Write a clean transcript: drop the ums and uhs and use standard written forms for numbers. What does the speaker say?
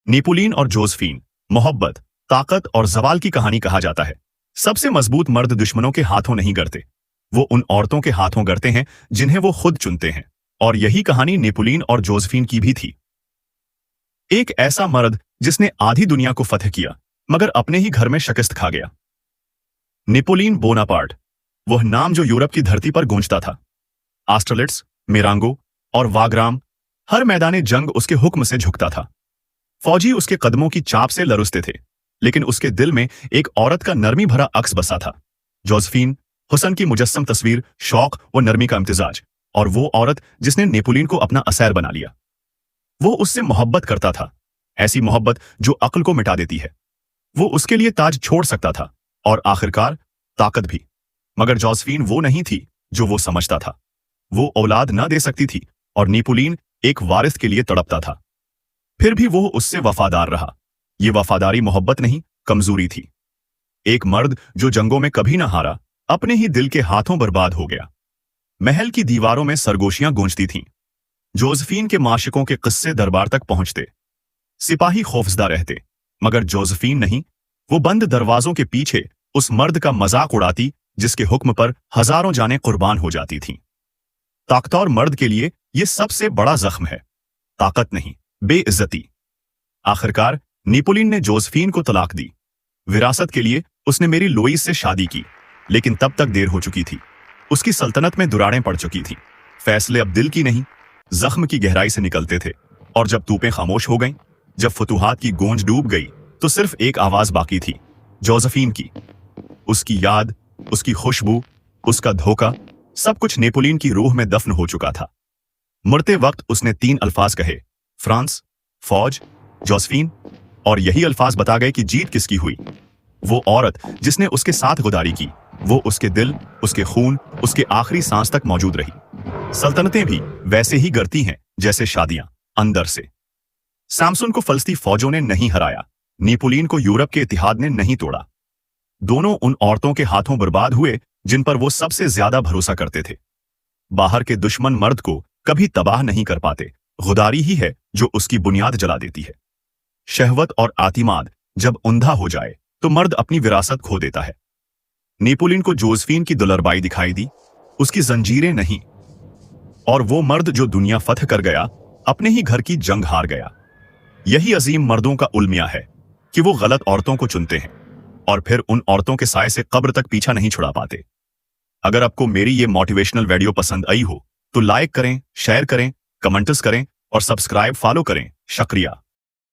Napoleon और Josephine, मोहब्बत, ताकत और जवाल की कहानी कहा जाता है। सबसे मजबूत मर्द दुश्मनों के हाथों नहीं गड़ते, वो उन औरतों के हाथों गड़ते हैं जिन्हें वो खुद चुनते हैं। और यही कहानी नेपोलियन और जोसेफिन की भी थी। एक ऐसा मर्द जिसने आधी दुनिया को फतह किया मगर अपने ही घर में शिकस्त खा गया। नेपोलियन बोनापार्ट, वह नाम जो यूरोप की धरती पर गूंजता था। ऑस्ट्रलिट्स, मेरांगो और वाग्राम, हर मैदाने जंग उसके हुक्म से झुकता था। फौजी उसके कदमों की चाप से लरुसते थे, लेकिन उसके दिल में एक औरत का नरमी भरा अक्स बसा था। जोसेफिन, हुस्न की मुजस्सम तस्वीर, शौक व नरमी का इम्तिजाज। और वो औरत जिसने नेपोलियन को अपना असैर बना लिया। वो उससे मोहब्बत करता था, ऐसी मोहब्बत जो अक्ल को मिटा देती है। वो उसके लिए ताज छोड़ सकता था और आखिरकार ताकत भी। मगर जोसेफिन वो नहीं थी जो वो समझता था। वो औलाद न दे सकती थी और नेपोलियन एक वारिस के लिए तड़पता था। फिर भी वो उससे वफादार रहा। ये वफादारी मोहब्बत नहीं, कमजोरी थी। एक मर्द जो जंगों में कभी ना हारा, अपने ही दिल के हाथों बर्बाद हो गया। महल की दीवारों में सरगोशियां गूंजती थीं। जोसेफिन के माशिकों के किस्से दरबार तक पहुंचते। सिपाही खौफजदा रहते, मगर जोसेफिन नहीं। वो बंद दरवाजों के पीछे उस मर्द का मजाक उड़ाती जिसके हुक्म पर हजारों जानें कुर्बान हो जाती थीं। ताकतवर मर्द के लिए यह सबसे बड़ा जख्म है, ताकत नहीं, बेइज्जती। आखिरकार नेपोलियन ने जोसेफिन को तलाक दी। विरासत के लिए उसने मेरी लोइस से शादी की, लेकिन तब तक देर हो चुकी थी। उसकी सल्तनत में दुराड़ें पड़ चुकी थीं। फैसले अब दिल की नहीं, जख्म की गहराई से निकलते थे। और जब तूपें खामोश हो गईं, जब फतूहात की गूंज डूब गई, तो सिर्फ एक आवाज बाकी थी, जोसेफिन की। उसकी याद, उसकी खुशबू, उसका धोखा, सब कुछ नेपोलियन की रूह में दफन हो चुका था। मरते वक्त उसने 3 अल्फाज कहे, फ्रांस, फौज, जोसेफिन। और यही अल्फाज बता गए कि जीत किसकी हुई। वो औरत जिसने उसके साथ गुदारी की, वो उसके दिल, उसके खून, उसके आखिरी सांस तक मौजूद रही। सल्तनतें भी वैसे ही गिरती हैं जैसे शादियां, अंदर से। सैमसन को फलस्ती फौजों ने नहीं हराया, नेपोलियन को यूरोप के इतिहाद ने नहीं तोड़ा। दोनों उन औरतों के हाथों बर्बाद हुए जिन पर वो सबसे ज्यादा भरोसा करते थे। बाहर के दुश्मन मर्द को कभी तबाह नहीं कर पाते, गुदारी ही है जो उसकी बुनियाद जला देती है। शहवत और आतिमाद जब उंधा हो जाए तो मर्द अपनी विरासत खो देता है। नेपोलियन को जोसेफिन की दुलरबाई दिखाई दी, उसकी जंजीरें नहीं। और वो मर्द जो दुनिया फतह कर गया, अपने ही घर की जंग हार गया। यही अजीम मर्दों का उल्मिया है कि वो गलत औरतों को चुनते हैं और फिर उन औरतों के साए से कब्र तक पीछा नहीं छुड़ा पाते। अगर आपको मेरी ये मोटिवेशनल वीडियो पसंद आई हो तो लाइक करें, शेयर करें, कमेंट्स करें और सब्सक्राइब फॉलो करें। शुक्रिया।